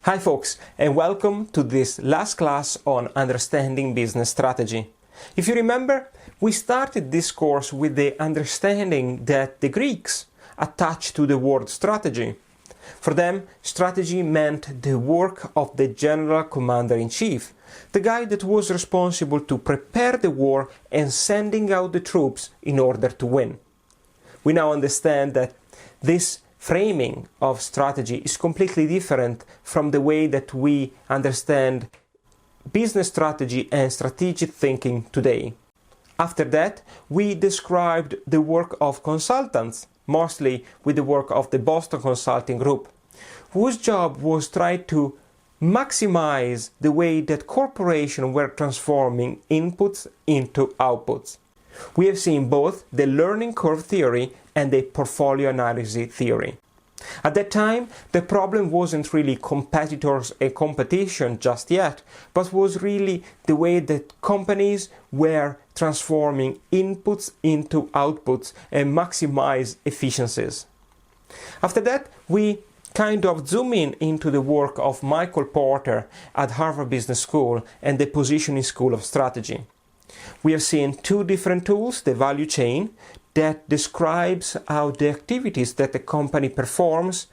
Hi folks, and welcome to this last class on understanding business strategy. If you remember, we started this course with the understanding that the Greeks attached to the word strategy. For them, strategy meant the work of the general commander-in-chief, the guy that was responsible to prepare the war and sending out the troops in order to win. We now understand that this framing of strategy is completely different from the way that we understand business strategy and strategic thinking today. After that, we described the work of consultants, mostly with the work of the Boston Consulting Group, whose job was try to maximize the way that corporations were transforming inputs into outputs. We have seen both the learning curve theory and the portfolio analysis theory. At that time, the problem wasn't really competitors and competition just yet, but was really the way that companies were transforming inputs into outputs and maximize efficiencies. After that, we kind of zoom in into the work of Michael Porter at Harvard Business School and the Positioning School of Strategy. We have seen two different tools, the value chain, that describes how the activities that a company performs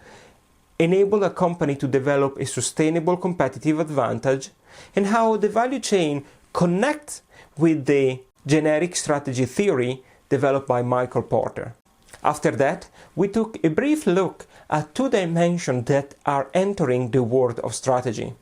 enable a company to develop a sustainable competitive advantage, and how the value chain connects with the generic strategy theory developed by Michael Porter. After that, we took a brief look at two dimensions that are entering the world of strategy.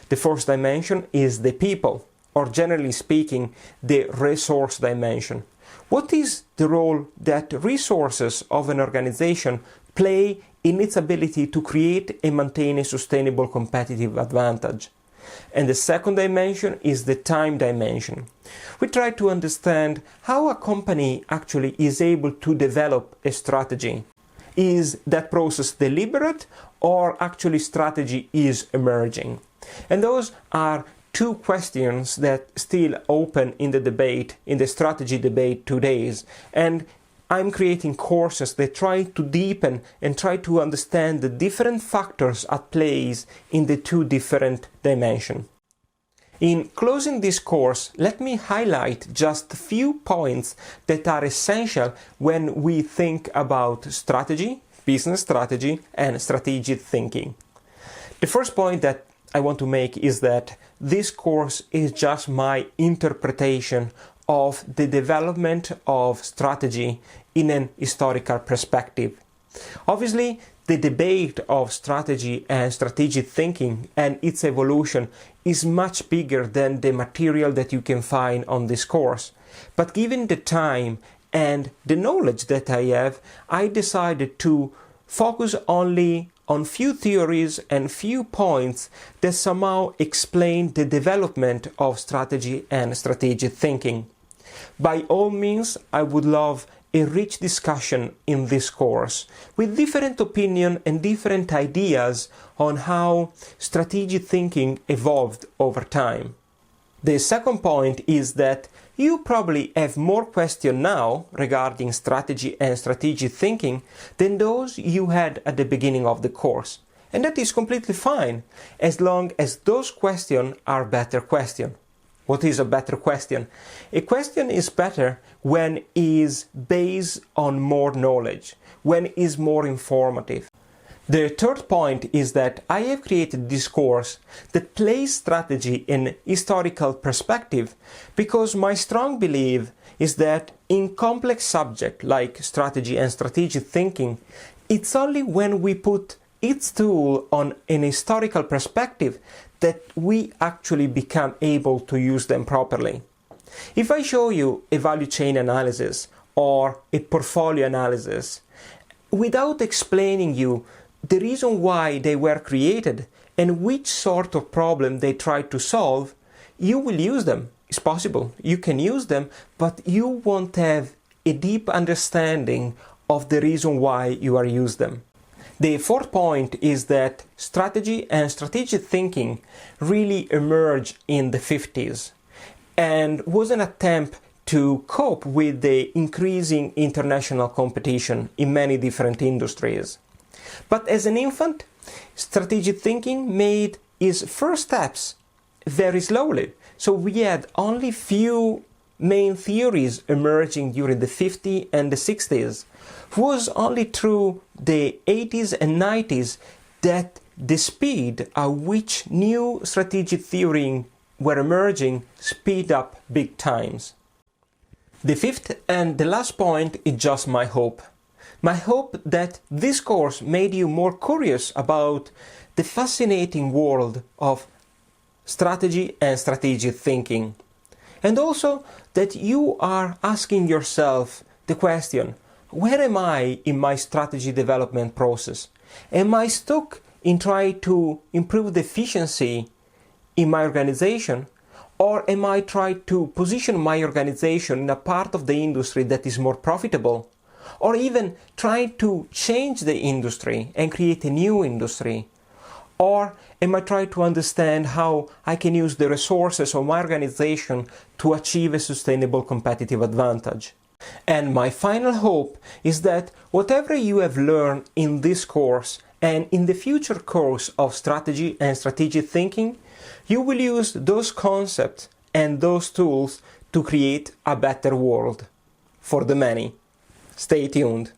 The first dimension is the people, or generally speaking, the resource dimension. What is the role that resources of an organization play in its ability to create and maintain a sustainable competitive advantage? And the second dimension is the time dimension. We try to understand how a company actually is able to develop a strategy. Is that process deliberate, or actually strategy is emerging? And those are two questions that still open in the debate, in the strategy debate today. And I'm creating courses that try to deepen and try to understand the different factors at play in the two different dimensions. In closing this course, let me highlight just a few points that are essential when we think about strategy, business strategy, and strategic thinking. The first point that I want to make is that this course is just my interpretation of the development of strategy in an historical perspective. Obviously, the debate of strategy and strategic thinking and its evolution is much bigger than the material that you can find on this course. But given the time and the knowledge that I have, I decided to focus only on few theories and few points that somehow explain the development of strategy and strategic thinking. By all means, I would love a rich discussion in this course with different opinions and different ideas on how strategic thinking evolved over time. The second point is that you probably have more questions now regarding strategy and strategic thinking than those you had at the beginning of the course. And that is completely fine, as long as those questions are better questions. What is a better question? A question is better when it is based on more knowledge, when it is more informative. The third point is that I have created this course that plays strategy in historical perspective because my strong belief is that in complex subjects like strategy and strategic thinking, it's only when we put its tool on an historical perspective that we actually become able to use them properly. If I show you a value chain analysis or a portfolio analysis, without explaining you the reason why they were created and which sort of problem they try to solve, you will use them. It's possible. You can use them, but you won't have a deep understanding of the reason why you are using them. The fourth point is that strategy and strategic thinking really emerged in the 50s and was an attempt to cope with the increasing international competition in many different industries. But as an infant, Strategic thinking made its first steps very slowly. So we had only few main theories emerging during the 50s and the 60s. It was only through the 80s and 90s that the speed at which new strategic theories were emerging speed up big times. The fifth and the last point is just my hope. My hope that this course made you more curious about the fascinating world of strategy and strategic thinking. And also that you are asking yourself the question, where am I in my strategy development process? Am I stuck in trying to improve the efficiency in my organization? Or am I trying to position my organization in a part of the industry that is more profitable? Or even trying to change the industry and create a new industry? Or am I trying to understand how I can use the resources of my organization to achieve a sustainable competitive advantage? And my final hope is that whatever you have learned in this course and in the future course of strategy and strategic thinking, you will use those concepts and those tools to create a better world for the many. Stay tuned.